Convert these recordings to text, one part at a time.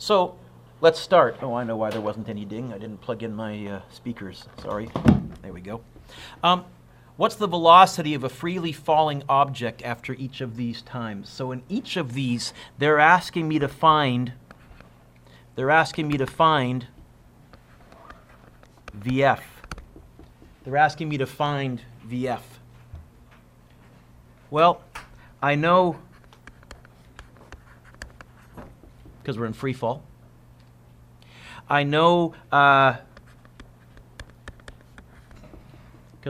So let's start. Oh, I know why there wasn't any ding. I didn't plug in my speakers. Sorry. There we go. What's the velocity of a freely falling object after each of these times? So in each of these, they're asking me to find VF. They're asking me to find VF. Well, I know, because we're in free fall, I know, because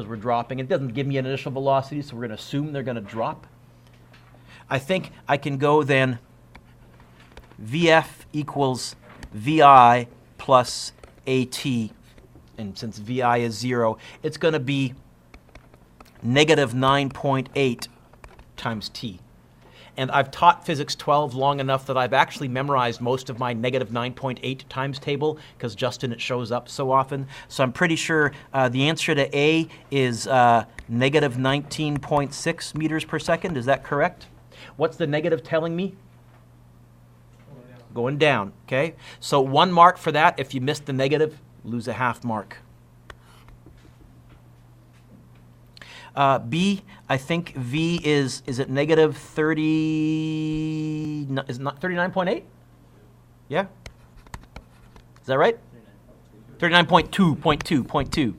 we're dropping, it doesn't give me an initial velocity, so we're going to assume they're going to drop. I think I can go then VF equals VI plus AT, and since VI is 0, it's going to be negative 9.8 times T. And I've taught Physics 12 long enough that I've actually memorized most of my negative 9.8 times table, because just in it shows up so often. So I'm pretty sure the answer to A is negative 19.6 meters per second. Is that correct? What's the negative telling me? Going down, okay? So 1 mark for that. If you missed the negative, lose a half mark. B, I think V is it negative 30, is it not 39.8? Yeah? Is that right? 39.2.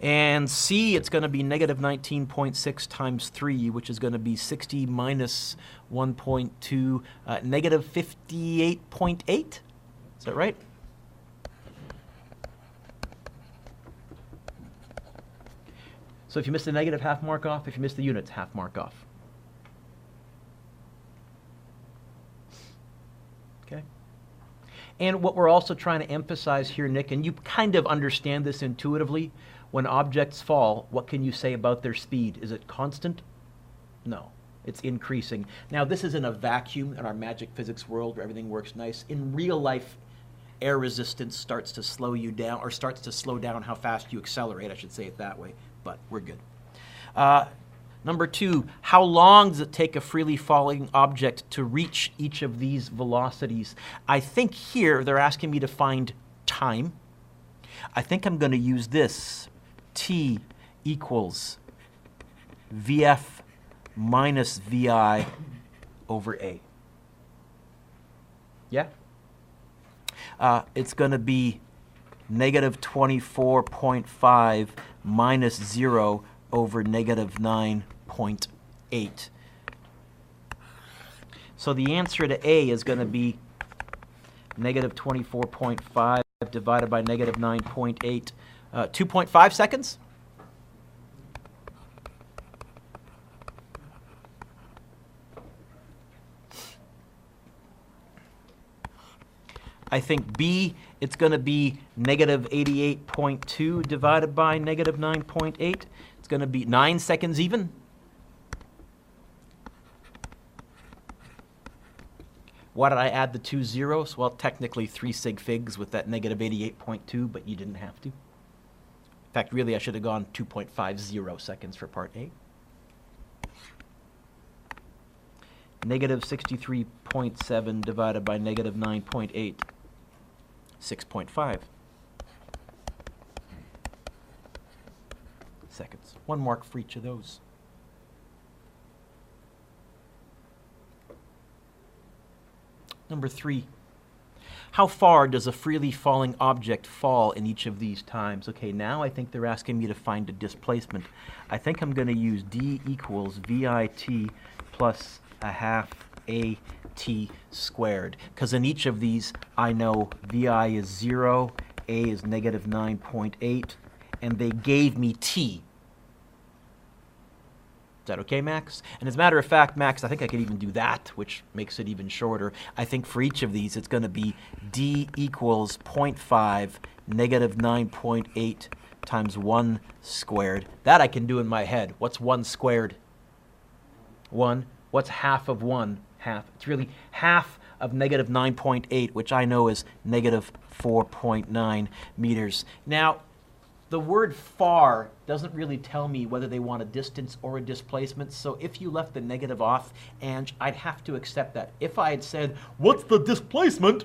And C, it's going to be negative 19.6 times 3, which is going to be 60 minus 1.2, negative 58.8. Is that right? So if you miss the negative, half mark off. If you miss the units, half mark off. Okay? And what we're also trying to emphasize here, Nick, and you kind of understand this intuitively, when objects fall, what can you say about their speed? Is it constant? No, it's increasing. Now, this is in a vacuum in our magic physics world where everything works nice. In real life, air resistance starts to slow you down, or starts to slow down how fast you accelerate, I should say it that way. But we're good. Number 2, how long does it take a freely falling object to reach each of these velocities? I think here they're asking me to find time. I think I'm going to use this. T equals VF minus VI over A. Yeah? It's going to be negative 24.5 minus 0 over negative 9.8. So the answer to A is going to be negative 24.5 divided by negative 9.8. 2.5 seconds? I think B, it's going to be negative 88.2 divided by negative 9.8. It's going to be 9 seconds even. Why did I add the 2 zeros? Well, technically 3 sig figs with that negative 88.2, but you didn't have to. In fact, really, I should have gone 2.50 seconds for part A. Negative 63.7 divided by negative 9.8. 6.5 seconds. 1 mark for each of those. Number 3. How far does a freely falling object fall in each of these times? Okay, now I think they're asking me to find a displacement. I think I'm going to use D equals VIT plus a half AT squared. Because in each of these, I know VI is 0, A is negative 9.8, and they gave me T. Is that okay, Max? And as a matter of fact, Max, I think I could even do that, which makes it even shorter. I think for each of these, it's going to be D equals 0.5 negative 9.8 times 1 squared. That I can do in my head. What's 1 squared? 1. What's half of 1? Half. It's really half of negative 9.8, which I know is negative 4.9 meters. Now, The word far doesn't really tell me whether they want a distance or a displacement, so if you left the negative off, and I'd have to accept that. If I had said, what's the displacement?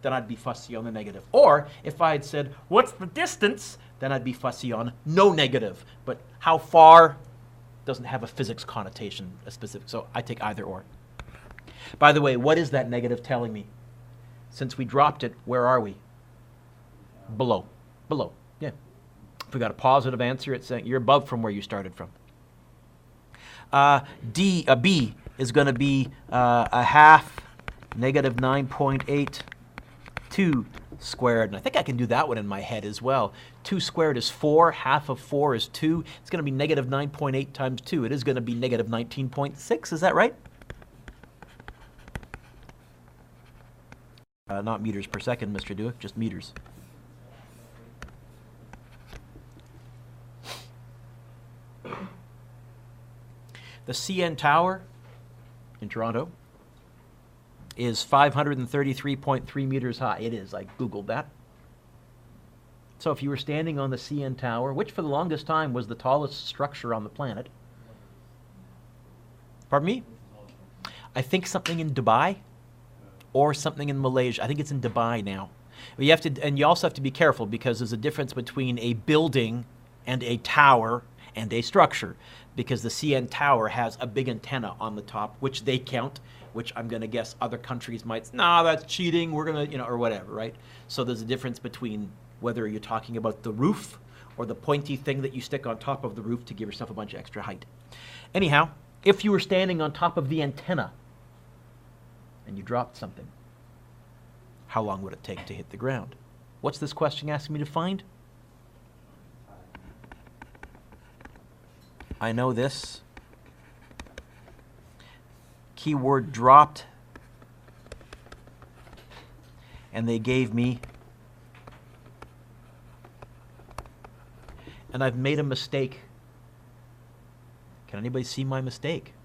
Then I'd be fussy on the negative. Or if I had said, what's the distance? Then I'd be fussy on no negative. But how far doesn't have a physics connotation, a specific, so I take either or. By the way, what is that negative telling me? Since we dropped it, where are we? Below. Below, yeah. If we got a positive answer, it's saying you're above from where you started from. B is going to be a half negative 9.82 squared. And I think I can do that one in my head as well. 2 squared is 4. Half of 4 is 2. It's going to be negative 9.8 times 2. It is going to be negative 19.6. Is that right? Not meters per second, Mr. Dueck, just meters. The CN Tower in Toronto is 533.3 meters high. It is. I Googled that. So if you were standing on the CN Tower, which for the longest time was the tallest structure on the planet. Pardon me? I think something in Dubai or something in Malaysia. I think it's in Dubai now. But you have to, and you also have to be careful because there's a difference between a building and a tower and a structure, because the CN Tower has a big antenna on the top, which they count, which I'm going to guess other countries might, nah, that's cheating, we're going to, or whatever, right? So there's a difference between whether you're talking about the roof or the pointy thing that you stick on top of the roof to give yourself a bunch of extra height. Anyhow, if you were standing on top of the antenna and you dropped something, how long would it take to hit the ground? What's this question asking me to find? I know this. Keyword dropped. And they gave me. And I've made a mistake. Can anybody see my mistake?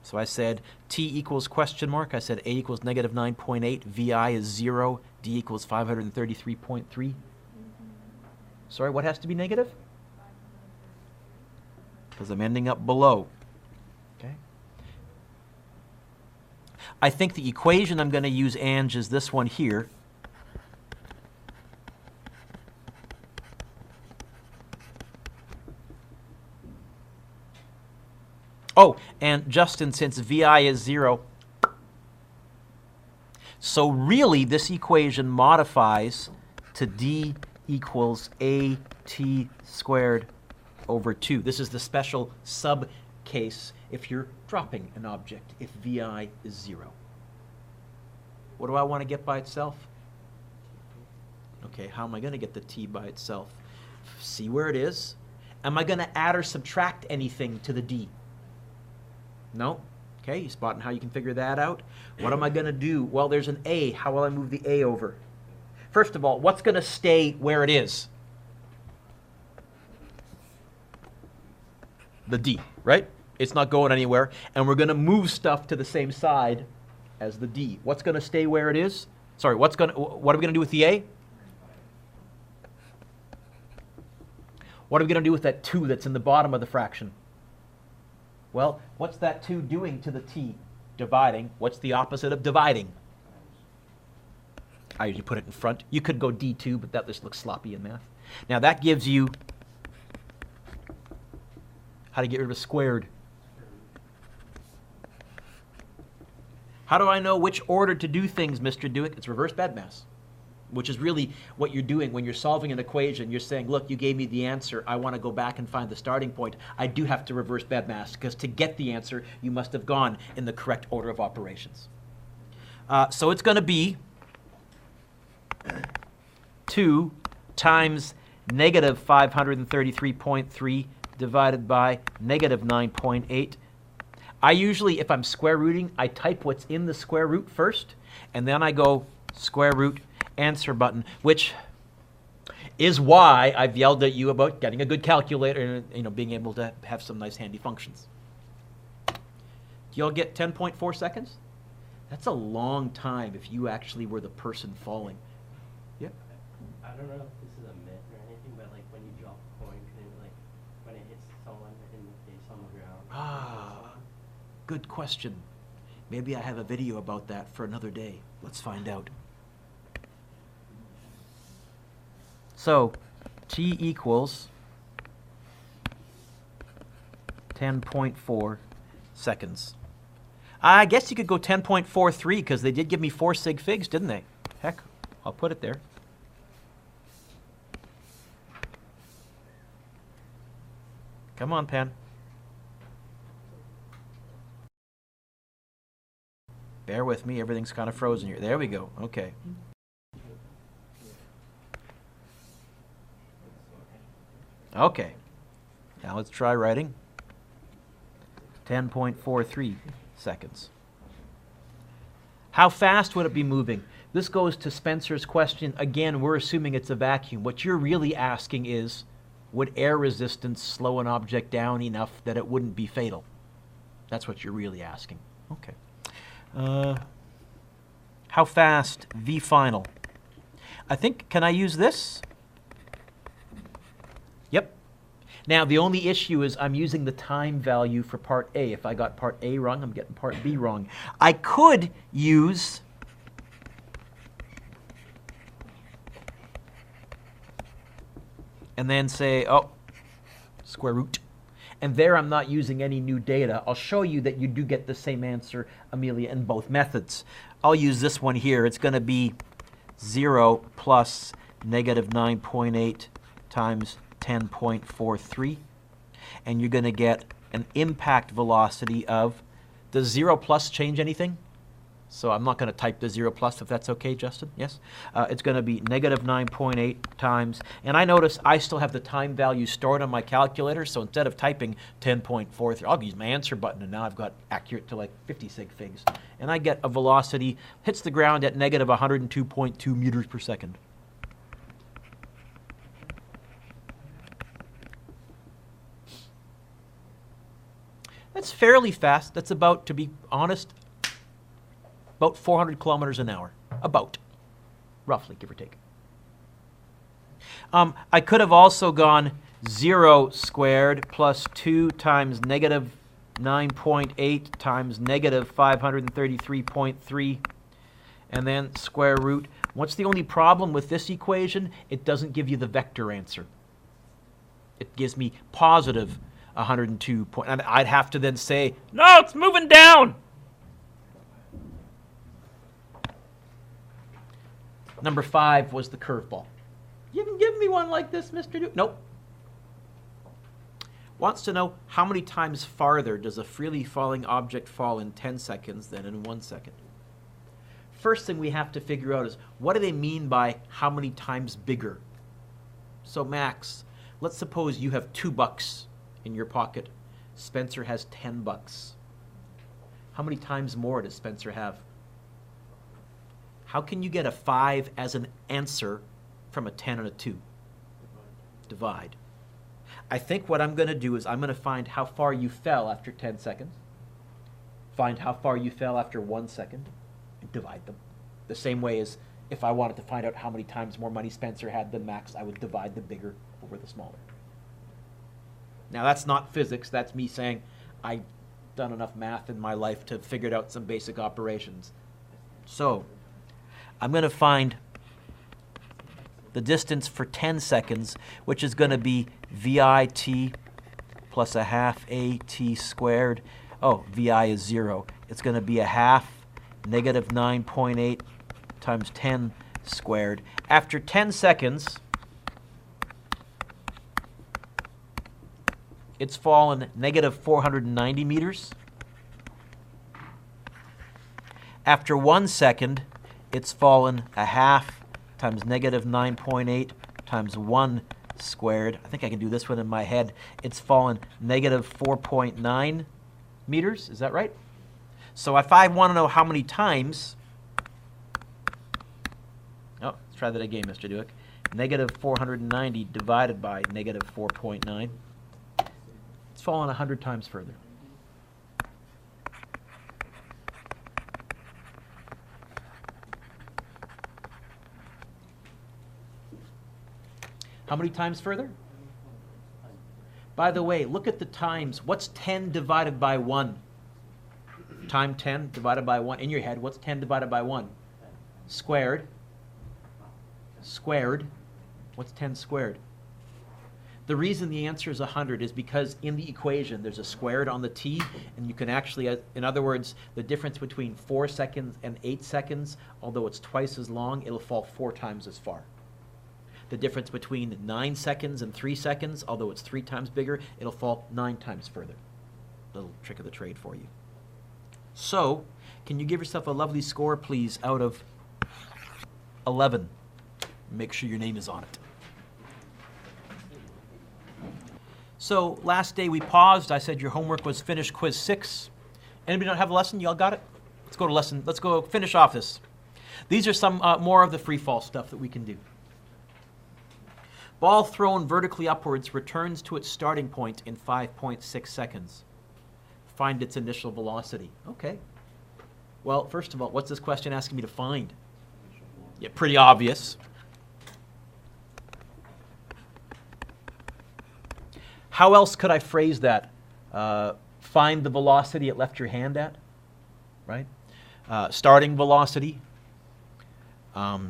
So I said T equals question mark. I said A equals negative 9.8. VI is 0. D equals 533.3. Sorry, what has to be negative? Because I'm ending up below. Okay. I think the equation I'm going to use, Ange, is this one here. Oh, and Justin, since VI is 0, so really this equation modifies to D equals AT squared over 2. This is the special sub case if you're dropping an object, if VI is 0. What do I want to get by itself? Okay, how am I going to get the T by itself? See where it is. Am I going to add or subtract anything to the D? No. Okay, you spotting how you can figure that out? What am I going to do? Well, there's an A. How will I move the A over? First of all, what's going to stay where it is? The D, right? It's not going anywhere. And we're going to move stuff to the same side as the D. What's going to stay where it is? Sorry, what are we going to do with the A? What are we going to do with that 2 that's in the bottom of the fraction? Well, what's that 2 doing to the T? Dividing. What's the opposite of dividing? I usually put it in front. You could go D2, but that just looks sloppy in math. Now that gives you how to get rid of a squared. How do I know which order to do things, Mr. Dueck? It's reverse BADMAS, which is really what you're doing when you're solving an equation. You're saying, look, you gave me the answer. I want to go back and find the starting point. I do have to reverse BADMAS because to get the answer, you must have gone in the correct order of operations. So it's going to be 2 times negative 533.3 divided by negative 9.8. I usually, if I'm square rooting, I type what's in the square root first, and then I go square root answer button, which is why I've yelled at you about getting a good calculator and being able to have some nice handy functions. Do y'all get 10.4 seconds? That's a long time if you actually were the person falling. Yeah? I don't know if this is a good question. Maybe I have a video about that for another day. Let's find out. So, t equals 10.4 seconds. I guess you could go 10.43 because they did give me 4 sig figs, didn't they? Heck, I'll put it there. Come on, pen. Bear with me, everything's kind of frozen here. There we go, okay. Okay, now let's try writing. 10.43 seconds. How fast would it be moving? This goes to Spencer's question. Again, we're assuming it's a vacuum. What you're really asking is, would air resistance slow an object down enough that it wouldn't be fatal? That's what you're really asking. Okay. How fast? V final. I think, can I use this? Yep. Now, the only issue is I'm using the time value for part A. If I got part A wrong, I'm getting part B wrong. I could use and then say, oh, square root. And there I'm not using any new data. I'll show you that you do get the same answer, Amelia, in both methods. I'll use this one here. It's going to be 0 plus negative 9.8 times 10.43. And you're going to get an impact velocity of, does 0 plus change anything? So I'm not going to type the 0 plus if that's okay, Justin. Yes? It's going to be negative 9.8 times, and I notice I still have the time value stored on my calculator, so instead of typing 10.43, I'll use my answer button, and now I've got accurate to like 50 sig figs. And I get a velocity, hits the ground at negative 102.2 meters per second. That's fairly fast. That's about, to be honest, about 400 kilometers an hour. About. Roughly, give or take. I could have also gone 0 squared plus 2 times negative 9.8 times negative 533.3, and then square root. What's the only problem with this equation? It doesn't give you the vector answer. It gives me positive 102 point, and I'd have to then say, no, it's moving down. Number 5 was the curveball. You haven't given me one like this, Mr. Dueck. Nope. Wants to know how many times farther does a freely falling object fall in 10 seconds than in 1 second. First thing we have to figure out is, what do they mean by how many times bigger? So Max, let's suppose you have $2 in your pocket. Spencer has $10. How many times more does Spencer have? How can you get a 5 as an answer from a 10 and a 2? Divide. I think what I'm going to do is I'm going to find how far you fell after 10 seconds, find how far you fell after 1 second, and divide them. The same way as if I wanted to find out how many times more money Spencer had than Max, I would divide the bigger over the smaller. Now, that's not physics. That's me saying I've done enough math in my life to figure out some basic operations. So I'm going to find the distance for 10 seconds, which is going to be VIT plus a half AT squared. Oh, VI is 0. It's going to be a half negative 9.8 times 10 squared. After 10 seconds, it's fallen negative 490 meters. After 1 second, it's fallen a half times negative 9.8 times 1 squared. I think I can do this one in my head. It's fallen negative 4.9 meters. Is that right? So if I want to know how many times, oh, let's try that again, Mr. Dueck. Negative 490 divided by negative 4.9. It's fallen 100 times further. How many times further? By the way, look at the times. What's 10 divided by 1? Time 10 divided by 1. In your head, what's 10 divided by 1? Squared. Squared. What's 10 squared? The reason the answer is 100 is because in the equation there's a squared on the t, and you can actually, in other words, the difference between 4 seconds and 8 seconds, although it's twice as long, it'll fall 4 times as far. The difference between 9 seconds and 3 seconds, although it's 3 times bigger, it'll fall 9 times further. Little trick of the trade for you. So, can you give yourself a lovely score, please, out of 11? Make sure your name is on it. So, last day we paused. I said your homework was finish quiz 6. Anybody not have a lesson? You all got it? Let's go to lesson. Let's go finish off this. These are some more of the free fall stuff that we can do. Ball thrown vertically upwards returns to its starting point in 5.6 seconds. Find its initial velocity. Okay. Well, first of all, what's this question asking me to find? Yeah, pretty obvious. How else could I phrase that? Find the velocity it left your hand at, right? Starting velocity. But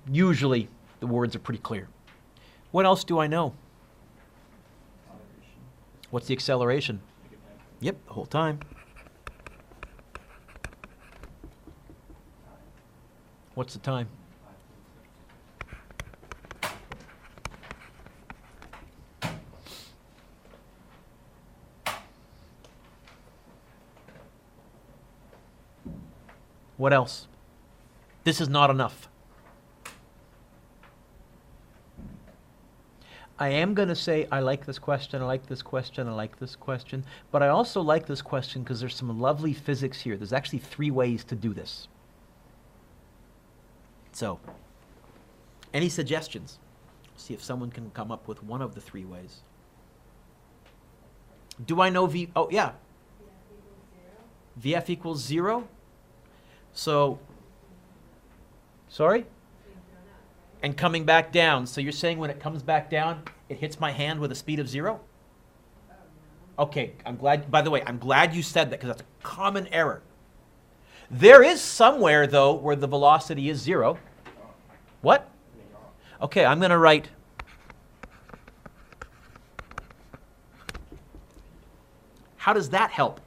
usually the words are pretty clear. What else do I know? What's the acceleration? Yep, the whole time. What's the time? What else? This is not enough. I am going to say I like this question, I like this question, I like this question, but I also like this question because there's some lovely physics here. There's actually 3 ways to do this. So, any suggestions? See if someone can come up with one of the 3 ways. Do I know V? Oh, yeah. VF equals 0? So, sorry? And coming back down. So you're saying when it comes back down, it hits my hand with a speed of 0? Okay, I'm glad, by the way, I'm glad you said that because that's a common error. There is somewhere, though, where the velocity is 0. What? Okay, I'm going to write how does that help?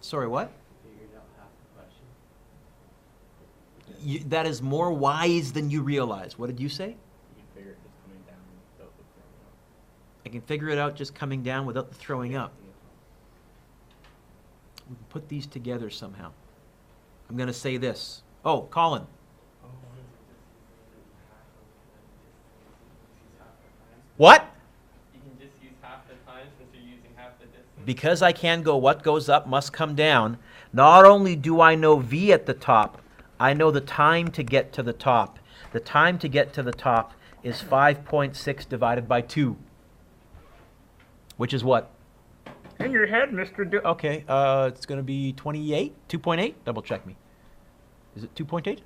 Sorry, what? That is more wise than you realize. What did you say? I can figure it out just coming down without the throwing up. We can put these together somehow. I'm going to say this. Oh, Colin. What? You can just use half the time since you're using half the distance. Because I can go what goes up must come down, not only do I know V at the top, I know the time to get to the top. The time to get to the top is 5.6 divided by 2. Which is what? In your head, Mr. Okay, it's going to be 28? 2.8? Double check me. Is it 2.8?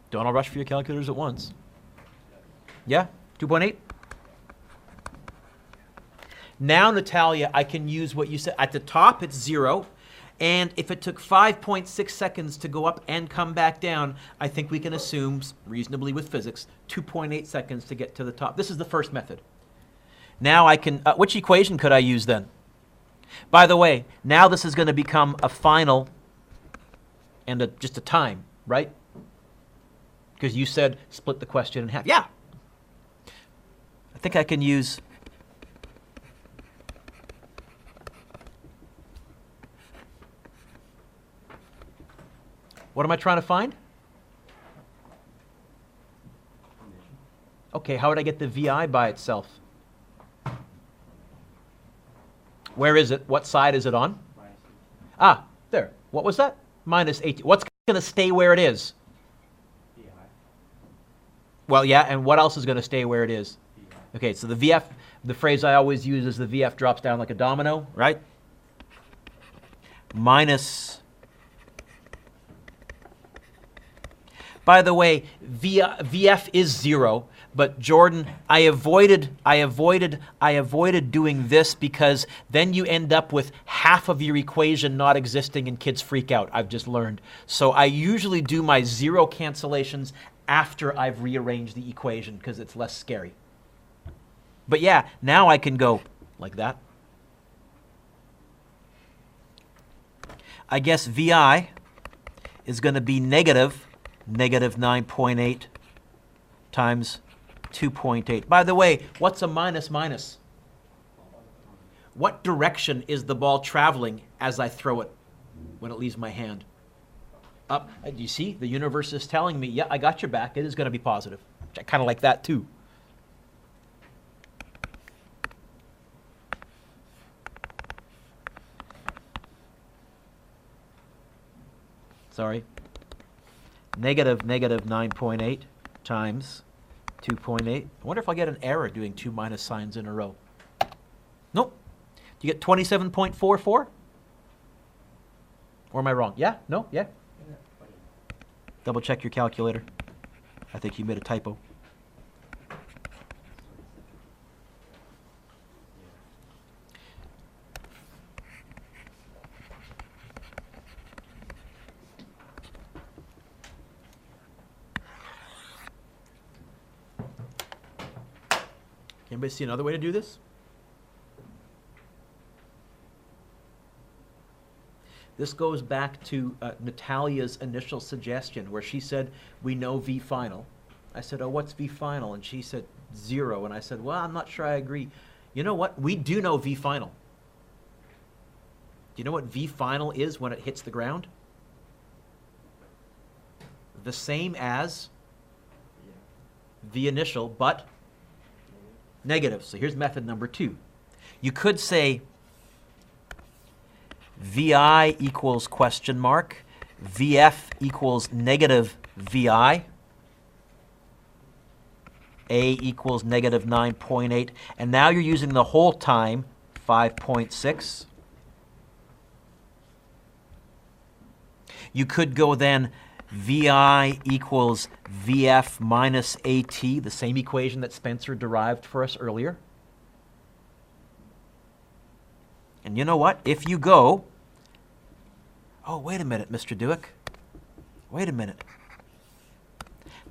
Don't all rush for your calculators at once. Yeah? 2.8? Now, Natalia, I can use what you said. At the top, it's 0. And if it took 5.6 seconds to go up and come back down, I think we can assume, reasonably with physics, 2.8 seconds to get to the top. This is the first method. Now I can, which equation could I use then? By the way, now this is going to become a final and just a time, right? Because you said split the question in half. Yeah. I think I can use what am I trying to find? Okay, how would I get the VI by itself? Where is it? What side is it on? Ah, there. What was that? Minus 18. What's going to stay where it is? VI. Well, yeah, and what else is going to stay where it is? VI. Okay, so the VF, the phrase I always use is the VF drops down like a domino, right? Minus By the way, VF is 0, but Jordan, I avoided doing this because then you end up with half of your equation not existing and kids freak out, I've just learned. So I usually do my 0 cancellations after I've rearranged the equation because it's less scary. But yeah, now I can go like that. I guess VI is going to be negative 9.8 times 2.8. By the way, what's a minus minus? What direction is the ball traveling as I throw it when it leaves my hand? Up. Do you see? The universe is telling me, yeah, I got your back. It is going to be positive. I kind of like that too. Sorry. Negative 9.8 times 2.8. I wonder if I'll get an error doing 2 minus signs in a row. Nope. Do you get 27.44? Or am I wrong? Yeah? No? Yeah? Double check your calculator. I think you made a typo. Anybody see another way to do this? This goes back to Natalia's initial suggestion where she said, we know V final. I said, oh, what's V final? And she said, 0. And I said, well, I'm not sure I agree. You know what? We do know V final. Do you know what V final is when it hits the ground? The same as V initial, but negative. So here's method number 2. You could say VI equals question mark, VF equals negative VI, A equals negative 9.8, and now you're using the whole time 5.6. You could go then VI equals VF minus AT, the same equation that Spencer derived for us earlier. And you know what? If you go, oh, wait a minute, Mr. Dueck. Wait a minute.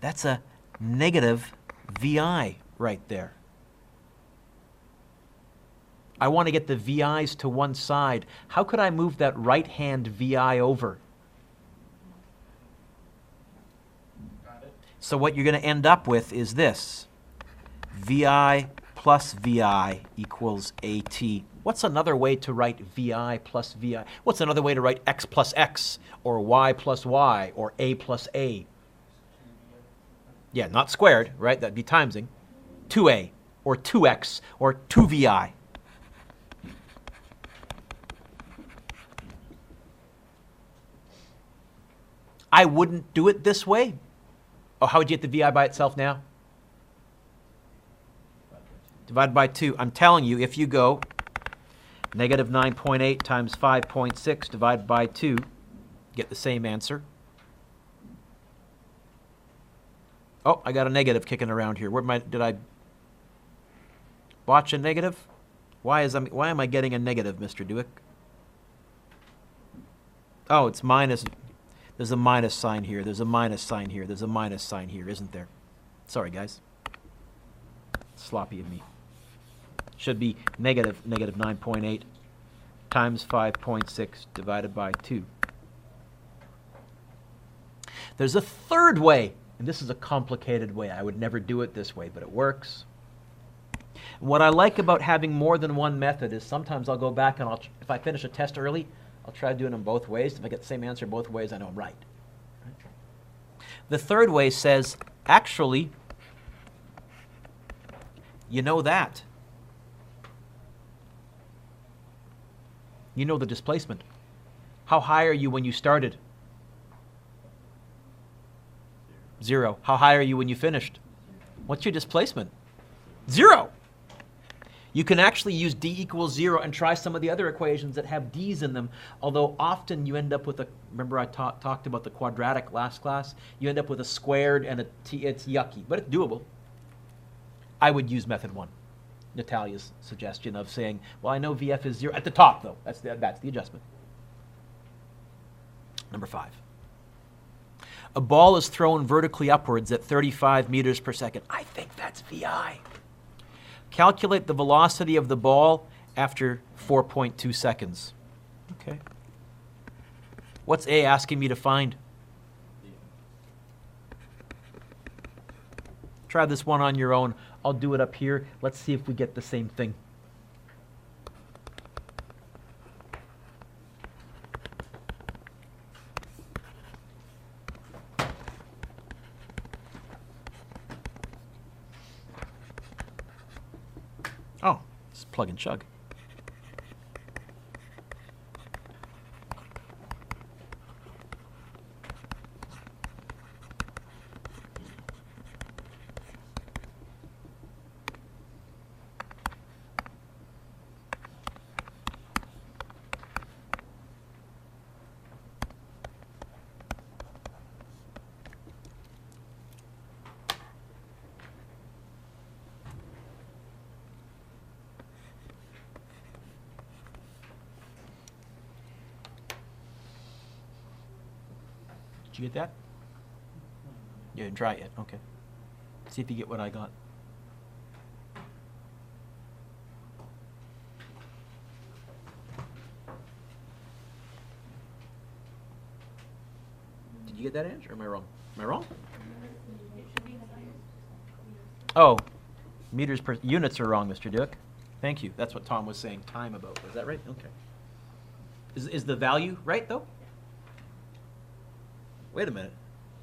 That's a negative VI right there. I want to get the VI's to one side. How could I move that right-hand VI over? So what you're going to end up with is this. VI plus VI equals AT. What's another way to write VI plus VI? What's another way to write X plus X, or Y plus Y, or A plus A? Yeah, not squared, right? That'd be timesing. 2A, or 2X, or 2VI. I wouldn't do it this way. Oh, how would you get the VI by itself now? Divided by 2. I'm telling you, if you go negative 9.8 times 5.6 divided by 2, get the same answer. Oh, I got a negative kicking around here. Did I botch a negative? Why am I getting a negative, Mr. Dueck? Oh, it's minus. There's a minus sign here. There's a minus sign here. There's a minus sign here, isn't there? Sorry, guys. Sloppy of me. Should be negative 9.8 times 5.6 divided by 2. There's a third way, and this is a complicated way. I would never do it this way, but it works. What I like about having more than one method is sometimes I'll go back and if I finish a test early, I'll try doing them both ways. If I get the same answer both ways, I know I'm right. The third way says, actually, you know that. You know the displacement. How high are you when you started? 0. How high are you when you finished? What's your displacement? 0. You can actually use d equals 0 and try some of the other equations that have d's in them, although often you end up with a, remember I talked about the quadratic last class? You end up with a squared and a t, it's yucky, but it's doable. I would use method 1, Natalia's suggestion of saying, well, I know VF is 0, at the top though, that's the adjustment. Number 5. A ball is thrown vertically upwards at 35 meters per second. I think that's VI. Calculate the velocity of the ball after 4.2 seconds. Okay. What's A asking me to find? Try this one on your own. I'll do it up here. Let's see if we get the same thing. Oh, it's plug and chug. Did you get that? You didn't try it yet. Okay. See if you get what I got. Did you get that answer? Or am I wrong? Am I wrong? Oh, meters per units are wrong, Mr. Dueck. Thank you. That's what Tom was saying time about. Was that right? Okay. Is the value right though? Wait a minute.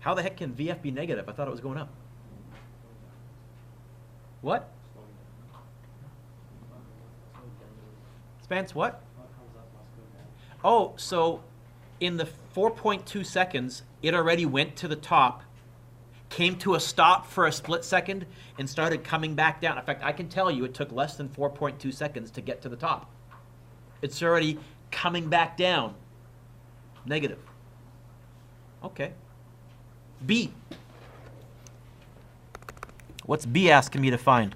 How the heck can VF be negative? I thought it was going up. What? Spence, what? Oh, so in the 4.2 seconds, it already went to the top, came to a stop for a split second, and started coming back down. In fact, I can tell you it took less than 4.2 seconds to get to the top. It's already coming back down. Negative. Okay. B. What's B asking me to find?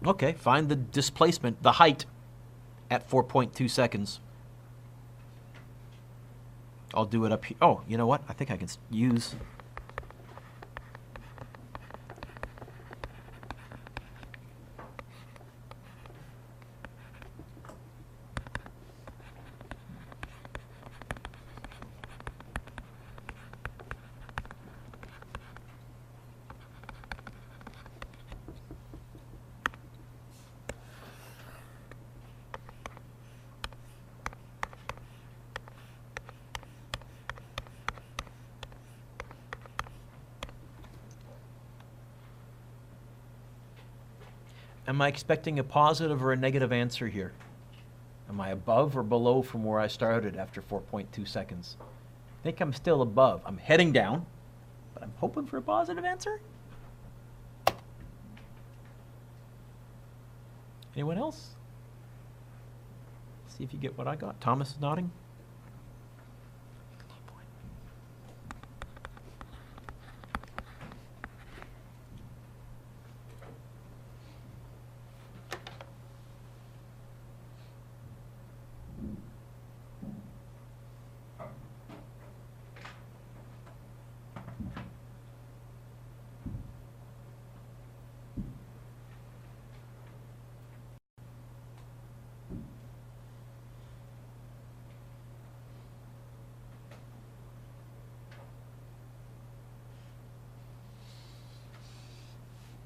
Okay, find the displacement, the height, at 4.2 seconds. I'll do it up here. Oh, you know what? I think I can use... Am I expecting a positive or a negative answer here? Am I above or below from where I started after 4.2 seconds? I think I'm still above. I'm heading down, but I'm hoping for a positive answer. Anyone else? See if you get what I got. Thomas is nodding.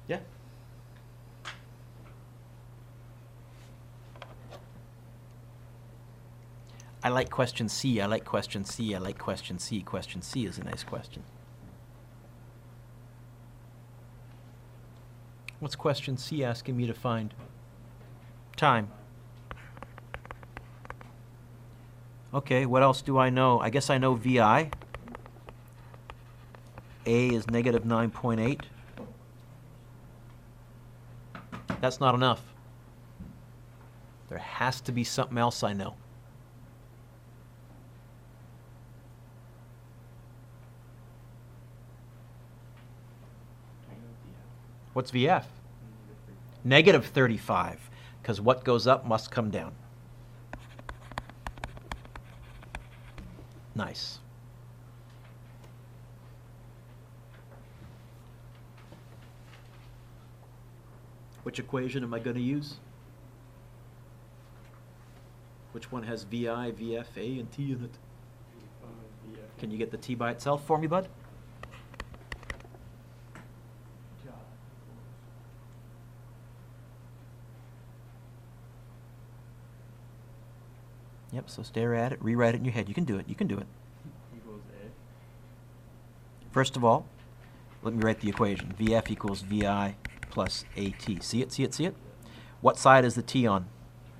Yeah. I like question C. I like question C. I like question C. Question C is a nice question. What's question C asking me to find? Time. Okay, what else do I know? I guess I know VI. A is negative 9.8. That's not enough. There has to be something else I know. What's VF? Negative 35, because what goes up must come down. Nice. Which equation am I going to use? Which one has VI, VF, A, and T in it? Can you get the T by itself for me, bud? Yep, so stare at it, rewrite it in your head. You can do it, you can do it. Equals A. First of all, let me write the equation. VF equals VI plus AT. See it, see it, see it? What side is the T on?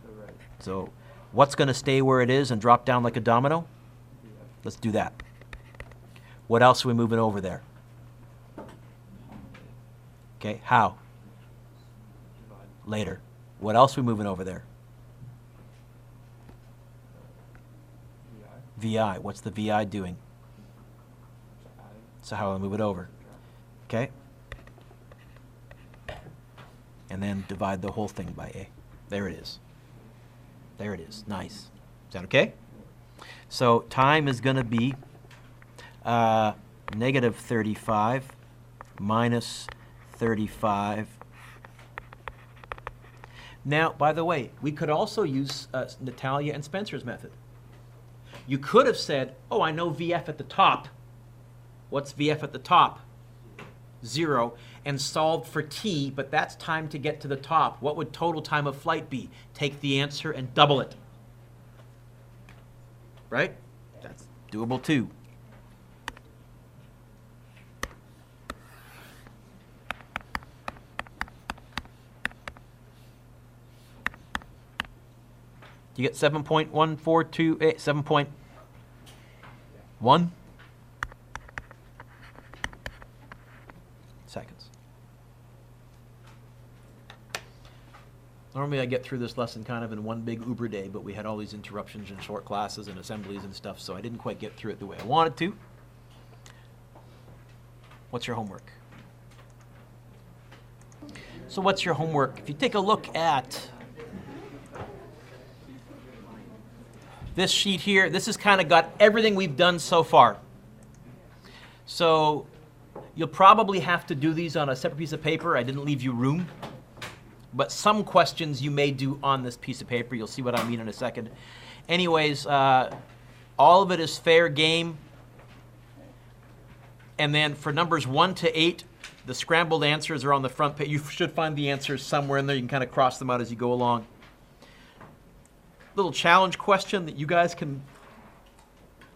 The right. So what's going to stay where it is and drop down like a domino? VF. Let's do that. What else are we moving over there? Okay, how? Divide. Later. What else are we moving over there? VI. VI. What's the VI doing? Just adding. So how do I move it over? Okay? And then divide the whole thing by A. There it is. There it is. Nice. Is that okay? So time is going to be negative 35 minus 35. Now, by the way, we could also use Natalia and Spencer's method. You could have said, oh, I know VF at the top. What's VF at the top? 0, and solved for T, but that's time to get to the top. What would total time of flight be? Take the answer and double it. Right? That's doable too. You get 7.1428, 7.1 seconds. Normally I get through this lesson kind of in one big Uber day, but we had all these interruptions and short classes and assemblies and stuff, so I didn't quite get through it the way I wanted to. What's your homework? So what's your homework? If you take a look at this sheet here, this has kind of got everything we've done so far. So you'll probably have to do these on a separate piece of paper. I didn't leave you room. But some questions you may do on this piece of paper. You'll see what I mean in a second. Anyways, all of it is fair game. And then for numbers 1 to 8, the scrambled answers are on the front page. You should find the answers somewhere in there. You can kind of cross them out as you go along. Little challenge question that you guys can,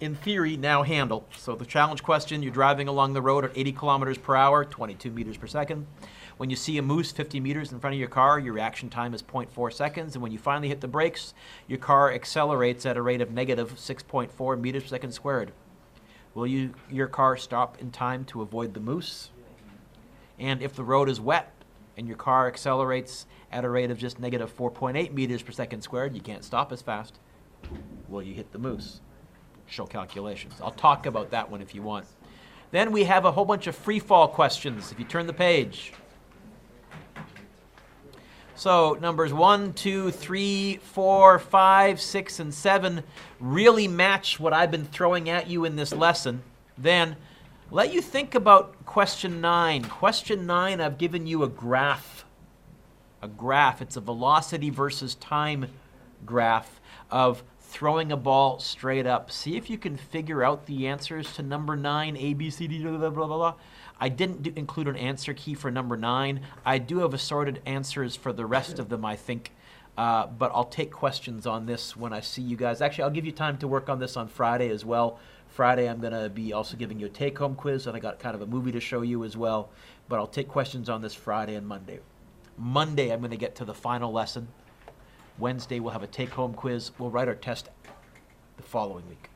in theory, now handle. So the challenge question, you're driving along the road at 80 kilometers per hour, 22 meters per second. When you see a moose 50 meters in front of your car, your reaction time is 0.4 seconds. And when you finally hit the brakes, your car accelerates at a rate of negative 6.4 meters per second squared. Will your car stop in time to avoid the moose? And if the road is wet and your car accelerates at a rate of just negative 4.8 meters per second squared, you can't stop as fast. Will you hit the moose? Show calculations. I'll talk about that one if you want. Then we have a whole bunch of free fall questions. If you turn the page. So numbers 1, 2, 3, 4, 5, 6, and 7 really match what I've been throwing at you in this lesson. Then let you think about question 9. Question 9, I've given you a graph. A graph. It's a velocity versus time graph of throwing a ball straight up. See if you can figure out the answers to number 9, A, B, C, D, blah, blah, blah, blah. I didn't include an answer key for number 9. I do have assorted answers for the rest of them, I think. But I'll take questions on this when I see you guys. Actually, I'll give you time to work on this on Friday as well. Friday, I'm going to be also giving you a take-home quiz, and I got kind of a movie to show you as well. But I'll take questions on this Friday and Monday. Monday, I'm going to get to the final lesson. Wednesday, we'll have a take-home quiz. We'll write our test the following week.